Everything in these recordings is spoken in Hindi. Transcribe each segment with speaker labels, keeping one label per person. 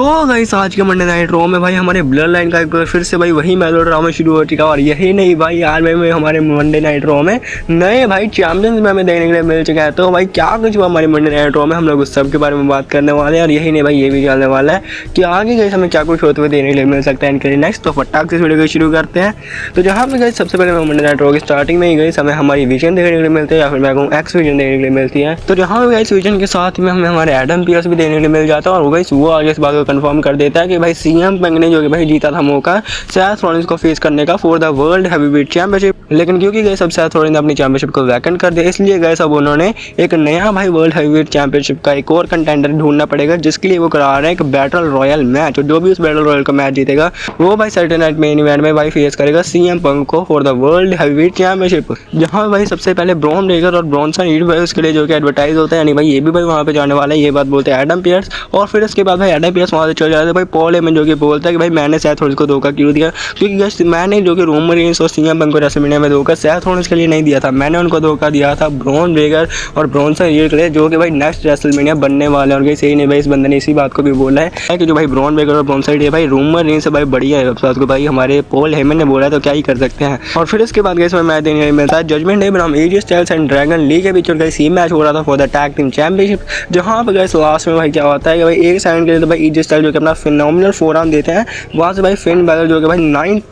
Speaker 1: गाइस आज के मंडे नाइट रॉ में भाई हमारे ब्लड लाइन का एक बार फिर से भाई वही मेलोड्रामा शुरू हो चुका है। और यही नहीं भाई आज भाई हमारे मंडे नाइट रॉ में नए भाई चैंपियंस में हमें देखने के लिए मिल चुका है। तो भाई क्या कुछ हुआ हमारे मंडे नाइट रॉ में, हम लोग उस सब के बारे में बात करने वाले हैं। और यही नहीं भाई ये भी जानने वाला है कि आगे गई हमें क्या कुछ होते हुए देखने के लिए मिल सकता है इनके लिए नेक्स्ट। तो फटाक से वीडियो को शुरू करते हैं। तो जहाँ पे गई सबसे पहले मंडे नाइट रॉ की स्टार्टिंग में ही गई हमें हमारी विजन देखने के लिए मिलते हैं, या फिर मैं कहूँ एक्स विजन देखने के लिए मिलती है। तो जहाँ पे गई विजन के साथ में हमें हमारे एडम पियर्स भी देखने के लिए मिल जाता है। और वो आगे इस बात को कंफर्म कर देता है कि भाई सीएम पंग ने जो कि भाई जीता था मौका सेथ रॉलिंस को फेस करने का for the world heavyweight championship, लेकिन क्योंकि गए सब सेथ रॉलिंस ने अपनी चैंपियनशिप को वैकेंट कर दिया, इसलिए गए सब उन्होंने एक नया भाई वर्ल्ड हैवीवेट चैंपियनशिप का एक और कंटेंडर ढूंढना पड़ेगा, जिसके लिए वो करा रहे हैं एक बैटल रॉयल मैच। और जो भी उस बैटल रॉयल का मैच जीतेगा वो भाई सैटरडे नाइट मेन इवेंट में भाई फेस करेगा सीएम पंग को for the world heavyweight championship. जहां भाई सबसे पहले ब्रॉन रेगर और ब्रॉन्सन रीड भाई उसके लिए जो कि एडवर्टाइज होता है, यानी भाई ये भी भाई वहां पे जाने वाला है, ये बात बोलते हैं एडम पियर्स। और फिर इसके बाद भाई एडम पियर्स वहां से चल जाते हैं भाई पॉल हेमन जो कि बोलता है कि भाई मैंने सेथ रॉलिंस को धोखा क्यों दिया, क्योंकि मैंने जो कि रोमन रेंस और सीएम पंग को रेसलमेनिया में धोखा सेथ रॉलिंस के लिए नहीं दिया था, मैंने उनको धोखा दिया था ब्रॉन रेगर और ब्रॉन्सन रीड के लिए, जो कि भाई नेक्स्ट रेसलमेनिया बनने वाले हैं। और सही नहीं भाई इस बंदे ने इसी बात को भी बोला है कि जो भाई ब्रॉन रेगर और ब्रॉन्सन रीड भाई रोमन रेंस से भाई बढ़िया है, बात को भाई हमारे पॉल हेमन ने बोला है, तो क्या ही कर सकते हैं। और फिर इसके बाद गए मैच देखने मिलता है जजमेंट डे बनाम एजी स्टाइल्स एंड ड्रैगन ली के बीच गई सी मैच हो रहा था for the tag team championship. जहां पे गए लास्ट में भाई क्या होता है कि भाई एक सेकंड के लिए तो भाई एजी स्टाइल जो कि अपना फिनोमिनल फोरआर्म देते हैं, वहां से भाई फिन बैलर जो कि भाई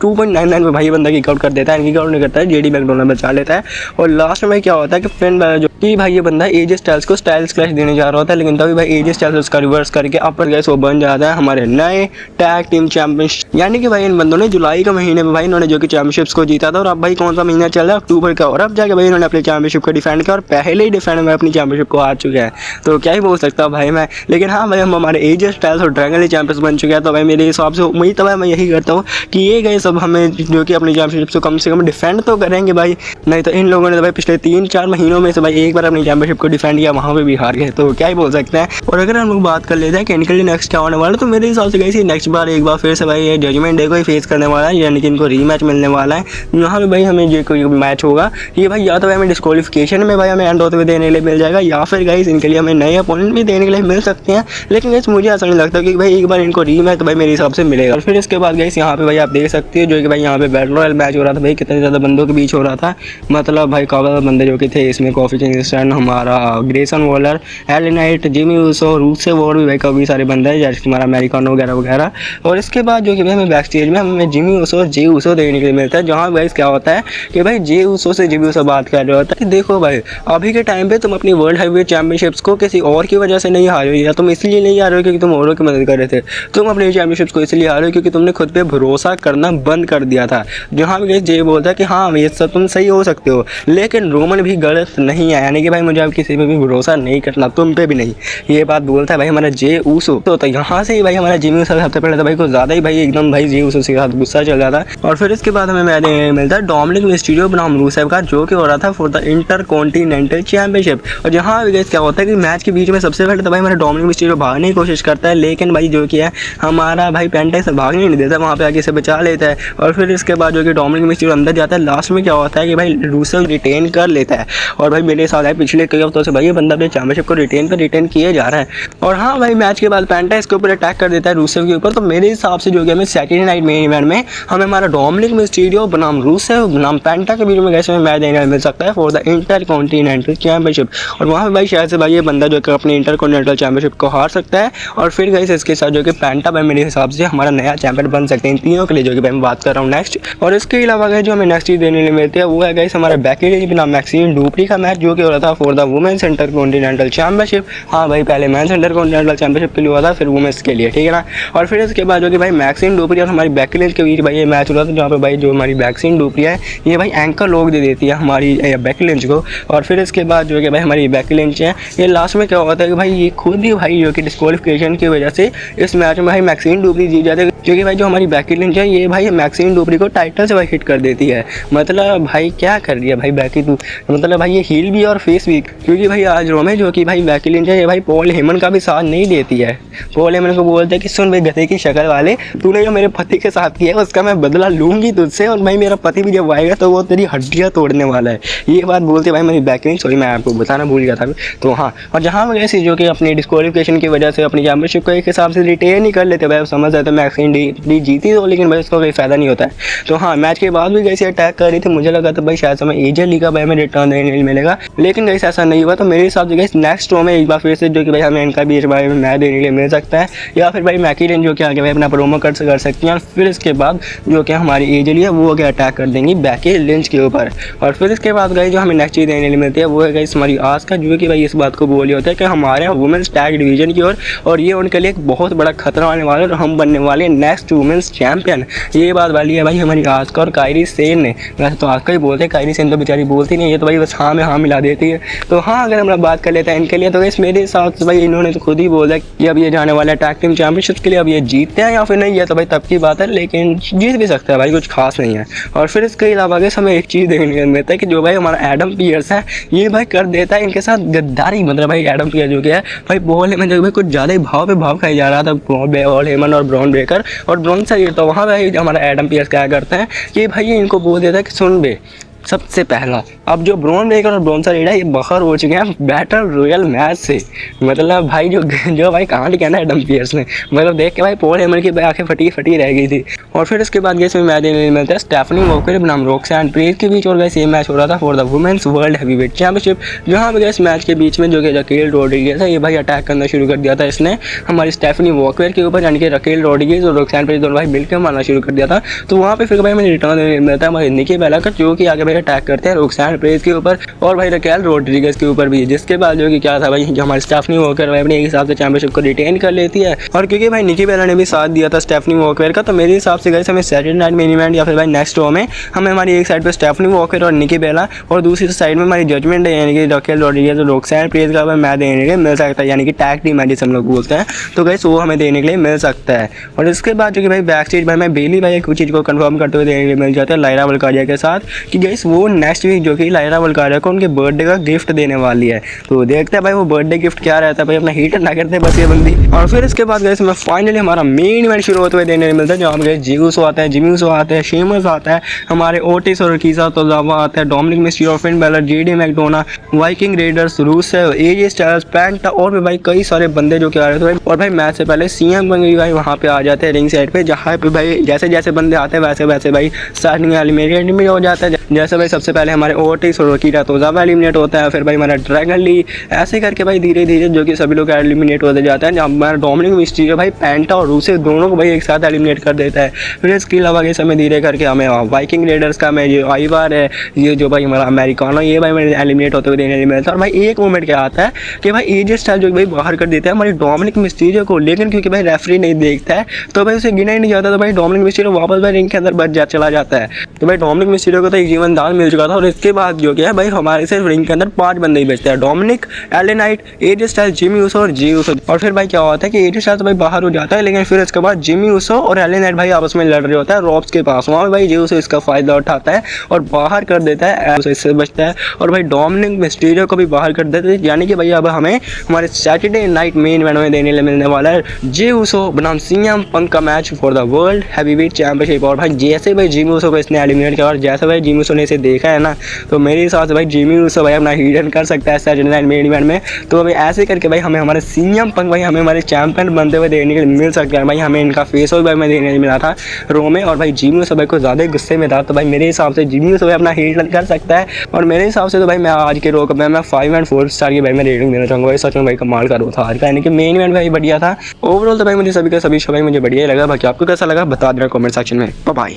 Speaker 1: 2.99 में भाई बंदा किक आउट कर देता है, किक आउट नहीं करता है, जेडी मैकडोनाल्ड बचा लेता है। और लास्ट में भाई क्या होता है कि फिन बैलर जो कि भाई ये बंदा एजी स्टाइल्स को स्टाइल्स क्लैश देने जा रहा होता है, लेकिन तभी भाई एजी स्टाइल्स उसका रिवर्स करके अपर गैस वो बन जाता है हमारे नए टैग टीम चैंपियनशिप। यानी कि भाई इन बंदों ने जुलाई के महीने में भाई इन्होंने जो कि चैंपियनशिप्स को जीता था, और अब भाई कौन सा महीना चल रहा है, अक्टूबर का, और अब जाके भाई इन्होंने अपनी चैंपियनशिप को डिफेंड किया और पहले ही डिफेंड में अपनी चैंपियनशिप को आ चुके हैं। तो क्या ही बोल सकता हूँ भाई मैं, लेकिन हाँ भाई हम हमारे एजी स्टाइल्स और ड्रैगन लीग चैंपियंस बन चुके हैं। तो भाई मेरे हिसाब से उम्मीद तो भाई मैं यही करता हूँ कि ये गए सब हमें जो कि अपनी चैंपियनशिप को कम से कम डिफेंड तो करेंगे भाई, नहीं तो इन लोगों ने तो भाई पिछले 3-4 महीनों में से भाई एक बार अपनी चैंपियनशिप को डिफेंड किया, वहाँ पे भी हार गए। तो क्या ही बोल सकते हैं। और अगर हम लोग बात कर लेते हैं कि इनके लिए नेक्स्ट क्या होने वाला है, तो मेरे हिसाब से गई नेक्स्ट बार एक बार फिर से भाई ये जजमेंट डे को ही फेस करने वाला है, यानी कि इनको रीमैच मिलने वाला है। यहाँ पे भाई हमें ये कोई मैच होगा, ये भाई या तो भाई हमें डिस्क्वालिफिकेशन में भाई हमें एंड होते हुए देने के लिए मिल जाएगा, या फिर गाइस इनके लिए हमें नए अपोनेंट भी देने के लिए मिल सकते हैं। लेकिन गाइस मुझे ऐसा नहीं लगता कि भाई एक बार इनको रीमैच तो भाई मेरे हिसाब से मिलेगा। और फिर इसके बाद गाइस यहाँ पे भाई आप देख सकते हो जो कि भाई यहाँ पे बैटल रॉयल मैच हो रहा था, भाई कितने ज़्यादा बंदों के बीच हो रहा था, मतलब भाई काफ़ी बंदे जो कि थे इसमें, कॉफी किंगस्टन, हमारा Grayson Waller, L night, Jimmy Uso, Rusev, और भी भाई काफ़ी सारे बंदे हैं जैसे हमारा अमेरिकन वगैरह वगैरह। और इसके बाद जो कि भाई हमें बैक स्टेज में हमें जिमी ऊसो और जे ऊसो देखने के लिए मिलता है, जहाँ गाइस क्या होता है कि भाई जे ऊसो से जिमी ऊसो बात कर रहे होता है कि देखो भाई अभी के टाइम पे तुम अपनी वर्ल्ड हैवीवेट चैंपियनशिप्स को किसी और की वजह से नहीं हार रहे हो, या तुम इसलिए नहीं हार रहे हो क्योंकि तुम औरों की मदद कर रहे थे, तुम अपनी चैंपियनशिप्स को इसलिए हार रहे हो क्योंकि तुमने खुद पे भरोसा करना बंद कर दिया था। जहाँ पे जे बोलता है कि हाँ ये सब तुम सही हो सकते हो, लेकिन रोमन भी गलत नहीं है, यानी कि भाई मुझे अब किसी पे भी भरोसा नहीं करना, तुम पे भी नहीं, ये बात बोलता है भाई हमारा जे ऊसो। तो यहाँ से ही भाई हमारा जिमी ऊसो सबसे पहले तो भाई कुछ ज़्यादा ही भाई एकदम भाई जे ऊसो के साथ गुस्सा चल रहा था। और फिर इसके बाद हमें मैच मिलता है डोमिनिक मिस्टीरियो बनाम रूसेव का, जो कि हो रहा था फॉर द इंटरकॉन्टिनेंटल चैंपियनशिप। और यहाँ क्या होता है कि मैच के बीच में सबसे पहले तो भाई हमारा डोमिनिक मिस्टीरियो भागने की कोशिश करता है, लेकिन भाई जो कि है हमारा भाई पेंटा से भागने नहीं देता, वहाँ पे आके इसे बचा लेता है। और फिर इसके बाद जो कि डोमिनिक मिस्टीरियो अंदर जाता है, लास्ट में क्या होता है कि भाई रूसेव रिटेन कर लेता है। और भाई मेरे साथ है पिछले कई हफ्तों से भाई ये बंदा अपने चैंपियनशिप को रिटेन किए जा रहा है। और हाँ भाई मैच के बाद पेंटा इसके ऊपर अटैक कर देता है रूसेव के ऊपर। तो मेरे हिसाब से जो कि हमें सैटरडे नाइट मेन इवेंट में हमें हमारा डोमिनिक मिस्टीरियो बनाम रूसेव बनाम पेंटा के बीच में कैसे मैच देखने को मिल सकता है फॉर द इंटरकॉन्टिनेंटल चैंपियनशिप। और वहाँ पे भाई शायद से भाई ये बंदा जो कि अपने इंटरकॉन्टिनेंटल चैंपियनशिप को हार सकता है, और फिर गाइस इसके साथ जो कि पेंटा भाई मेरे हिसाब से हमारा नया चैंपियन बन सकते हैं, इन तीनों के लिए जो कि भाई मैं बात कर रहा हूँ नेक्स्ट। और इसके अलावा गाइस जो हमें नेक्स्ट चीज़ देने मिलती है वो है गाइस हमारा बेकी लिंच बनाम मैक्सिम डुप्री का मैच, जो कि हो रहा था for the women's intercontinental championship. हाँ भाई पहले मेंस इंटरकॉन्टिनेंटल चैंपियनशिप के लिए हुआ था, फिर वुमेन्स के लिए, ठीक है ना। और फिर इसके बाद जो कि भाई मैक्सिम डुप्री और हमारी बेकी लिंच के बीच भाई ये मैच हुआ था, जहाँ पे भाई जो हमारी मैक्सिम डुप्री है ये भाई एंकर लोग दे देती है हमारी बेकी लिंच को। और फिर इसके बाद जो कि भाई हमारी बेकी लिंच है ये लास्ट में क्या होता है कि भाई ये खुद ही भाई जो कि डिस्क्वालिफिकेशन की वजह से इस मैच में भाई मैक्सिम डुप्री जीत जाते हैं, क्योंकि भाई जो हमारी बेकी लिंच है ये भाई मैक्सिम डुप्री को टाइटल से भाई हिट कर देती है। मतलब भाई क्या कर रही है भाई बैकी तू, मतलब भाई ये हील भी और फेस भी, क्योंकि भाई आज रो में जो कि भाई बैकी लिंच है ये भाई पॉल हेमन का भी साथ नहीं देती है। पॉल हेमन को बोलते हैं कि सुन भाई गधे की शक्ल वाले, तूने जो मेरे पति के साथ किया है उसका मैं बदला लूंगी तुझसे, और भाई मेरा पति भी जब आएगा तो वो तेरी हड्डियाँ तोड़ने वाला है। ये बात बोलते भाई मेरी बैकी लिंच, सॉरी मैं आपको बताना भूल गया था। तो हाँ, और जहाँ वजह से जो कि अपनी डिस्क्वालिफिकेशन की वजह से अपनी चैंपियनशिप को एक हिसाब से रिटेन नहीं कर लेते भाई, समझ जाते मैक्सिन डी जीती तो, लेकिन भाई उसका कोई फायदा नहीं होता है। तो हाँ, मैच के बाद भी कैसे अटैक कर रही थी, मुझे लगा था भाई शायद हमें एजे लीग का भाई हमें रिटर्न देने मिलेगा, लेकिन कैसे ऐसा नहीं हुआ। तो मेरे हिसाब से नेक्स्ट रो में एक बार फिर से जो कि भाई हमें इनका भी भाई मैच देने के लिए मिल सकता है, या फिर भाई मैकी लिंच जो कि आगे भाई अपना प्रोमो कर सकती हैं, और फिर इसके बाद जो कि हमारी एजे ली है वो आगे अटैक कर देंगी बैकी लिंच के ऊपर। और फिर इसके बाद गई जो हमें नेक्स्ट चीज़ देने के लिए मिलती है वो है गई हमारी आज का, जो कि भाई इस बात को बोल होता है कि हमारे वुमेंस टैग डिवीजन की ओर, और ये उनके लिए एक बहुत बड़ा खतरा आने वाला है, और हम बनने वाले नेक्स्ट वुमेंस चैंपियन। ये बात वाली है भाई हमारी आस्का और कायरी सेन ने, वैसे तो आस्का ही बोलते हैं, कायरी सेन तो बेचारी बोलती नहीं है, तो भाई बस हाँ में हाँ मिला देती है। तो हाँ, अगर हम लोग बात कर लेते हैं इनके लिए, तो इस मेरे हिसाब से भाई इन्होंने तो खुद ही बोला कि अब ये जाने वाला है टैग टीम चैंपियनशिप के लिए, अब ये जीतते हैं या फिर नहीं है तो भाई तब की बात है, लेकिन जीत भी सकता है भाई, कुछ खास नहीं है। और फिर इसके अलावा गैस हमें एक चीज़ देखने को मिलता है कि जो भाई हमारा एडम पियर्स है ये भाई कर देता है इनके साथ गद्दारी, मतलब भाई एडम पियर्स जो कि है भाई पॉल हेमन जो भाई कुछ ज़्यादा ही भाव पे भाव खाई जा रहा था, पॉल हेमन और ब्रॉन ब्रेकर और ब्रॉन साइड, तो वहाँ भाई हमारा एडम पियर्स क्या करता है कि भाई ये इनको बोल देता है कि सुन बे, सबसे पहला अब जो ब्रॉन ब्रेकर और ब्रॉन साइड है ये बाहर हो चुके हैं बैटल रॉयल मैच से, मतलब भाई जो भाई कहाँ लिखा ना एडम पियर्स ने, मतलब देख के भाई पॉल हेमन की आंखें फटी रह गई थी। और फिर इसके बाद गैस में मैच मिलता है स्टेफनी वॉकर बनाम रोक्सैन परेज के बीच, और गैस ये मैच हो रहा था for the women's world heavyweight championship, जहाँ पे गैस मैच के बीच में जो कि रकेल रोड्रिगेज है ये भाई अटैक करना शुरू कर दिया था इसने हमारी स्टेफनी वॉकर के ऊपर, यानी कि रकेल रोड्रिगेज और रोक्सैन परेज दोनों भाई मिलकर मारना शुरू कर दिया था। तो वहाँ पे फिर भाई हमें रिटर्न मिलता है हमारे निकी बेला का, जो कि आगे भाई अटैक करते हैं रोक्सैन परेज के ऊपर और भाई रकेल रोड्रिगेज के ऊपर भी, जिसके बाद जो कि क्या था भाई जो हमारी स्टेफनी वॉकर भाई अपने हिसाब से चैंपियनशिप को रिटेन कर लेती है। और क्योंकि भाई निकी बेला ने भी साथ दिया था स्टेफनी वॉकर का, तो मेरे हिसाब से गैस हमें सैटरडे नाइट मेन इवेंट या फिर भाई नेक्स्ट रो में हमें हमारी एक साइड पर स्टेफनी वॉकर और निकी बेला और दूसरी साइड में हमारी जजमेंट है यानी कि रकेल रोड्रिगेज और रोक्सैन परेज का मैच देने के लिए मिल सकता है, यानी कि टैग टीम मैच हम लोग बोलते हैं, तो गैस वो हमें देने के लिए मिल सकता है। और इसके बाद जो कि भाई बैक स्टेज भाई मैं बेली भाई कुछ चीज़ को कंफर्म करते हुए देने के लिए मिल जाता है लायरा वल्कारिया के साथ कि गैस वो नेक्स्ट वीक जो कि लायरा वल्कारिया को उनके बर्थडे का गिफ्ट देने वाली है। तो देखते हैं भाई वो बर्थडे गिफ्ट क्या रहता है, भाई अपना हीटर ना करते बस ये बंदी। और फिर इसके बाद गैस में फाइनली हमारा मेन इवेंट शुरू होते हुए देने मिलता है, जहाँ पे जीउसो आता है, जिम्यूसो आता है, शेमस आता है, हमारे ओटिस और कीसा तोजावा आता है, Dominic Mysterio, Finn Balor, JD McDonagh, Viking Raiders, Rusev, AJ Styles, Penta और भी भाई कई सारे बंदे जो कि आ रहे थे। और भाई मैच से पहले सीएम बंगी भाई वहाँ पे आ जाते हैं रिंग साइड पे, जहाँ पे भाई जैसे जैसे बंदे आते हैं वैसे वैसे भाई स्टार्टिंग एलिमिनेट भी हो जाता है। जैसे भाई सबसे पहले हमारे ओटिस और कीटा तोजावा एलिमिनेट होता है, फिर भाई हमारा ड्रैगन ली, ऐसे करके भाई धीरे धीरे जो कि सभी लोग एलिमिनेट होते जाते हैं। जहाँ हमारा डोमिनिक मिस्टीरियो भाई पेंटा और रूसेव दोनों को भाई एक साथ एलिमिनेट कर देता है। फिर इसके अलावा ये समय धीरे करके हमें वाइकिंग रेडर्स का मैं ये आईवार है, ये जो भाई हमारा अमेरिकानो ये भाई मैंने एलिमिनेट होते हुए देने मिलता है। और भाई एक मोमेंट क्या आता है कि भाई एजे स्टाइल जो भाई बाहर कर देता है हमारे डोमिनिक मिस्टीरियो को, लेकिन क्योंकि भाई रेफरी नहीं देखता है तो भाई उसे गिना ही नहीं जाता, तो भाई डोमिनिक मिस्टीरियो वापस भाई रिंग के अंदर बच चला जाता है। तो भाई डोमिनिक मिस्टीरियो को तो एक जीवन दान मिल चुका था। और इसके बाद जो क्या है भाई हमारे सिर्फ रिंग के अंदर 5 बंदे ही बचते हैं, डोमिनिक, एले नाइट, एजे स्टाइल, जिमी ऊसो और जी ऊसो। और फिर भाई क्या होता है कि एजे स्टाइल तो भाई बाहर हो जाता है, लेकिन फिर इसके बाद जिमी ऊसो और एले नाइट भाई आपस में लड़ रहे होता है रॉब्स के पास, वहाँ भाई जी ऊसो इसका फायदा उठाता है और बाहर कर देता है, इससे बचता है। और भाई डोमिनिक मिस्टीरियो को भी बाहर कर देते हैं, यानी कि भाई अब हमें हमारे सैटरडे नाइट मेन इवेंट में देने मिलने वाला है जे ऊसो बनाम सीएम पंक का match for the world heavyweight championship. और भाई जैसे भाई जिमी ऊसो को इसने एलिमिनेट किया और जैसे भाई जिमी ऊसो ने इसे देखा है ना, तो मेरे हिसाब से भाई जिमी ऊसो भाई अपना हिडन कर सकता है सैटरडे नाइट मेन इवेंट में। तो भाई ऐसे करके भाई हमें हमारे सीएम पंक भाई हमें हमारे चैंपियन बनते हुए देने के लिए मिल सकता है। भाई हमें इनका फेस ऑफ भाई में देने के मिला था रो में, और भाई जिमी ऊसो भाई को ज़्यादा गुस्से में था, तो भाई मेरे हिसाब से जिमी ऊसो भाई अपना हिडन कर सकता है। और मेरे हिसाब से तो भाई मैं आज के रो को मैं 5 and 4 स्टार की भाई मैं रेटिंग देना चाहूँगा। भाई सच में भाई कमाल का रो था आज का, यानी कि मेन इवेंट भाई बढ़िया था। ओवरऑल तो भाई मुझे सभी का सभी शो भाई मुझे बढ़िया लगा। बाकी आपको कैसा लगा बता देना कमेंट सेक्शन में। बाय।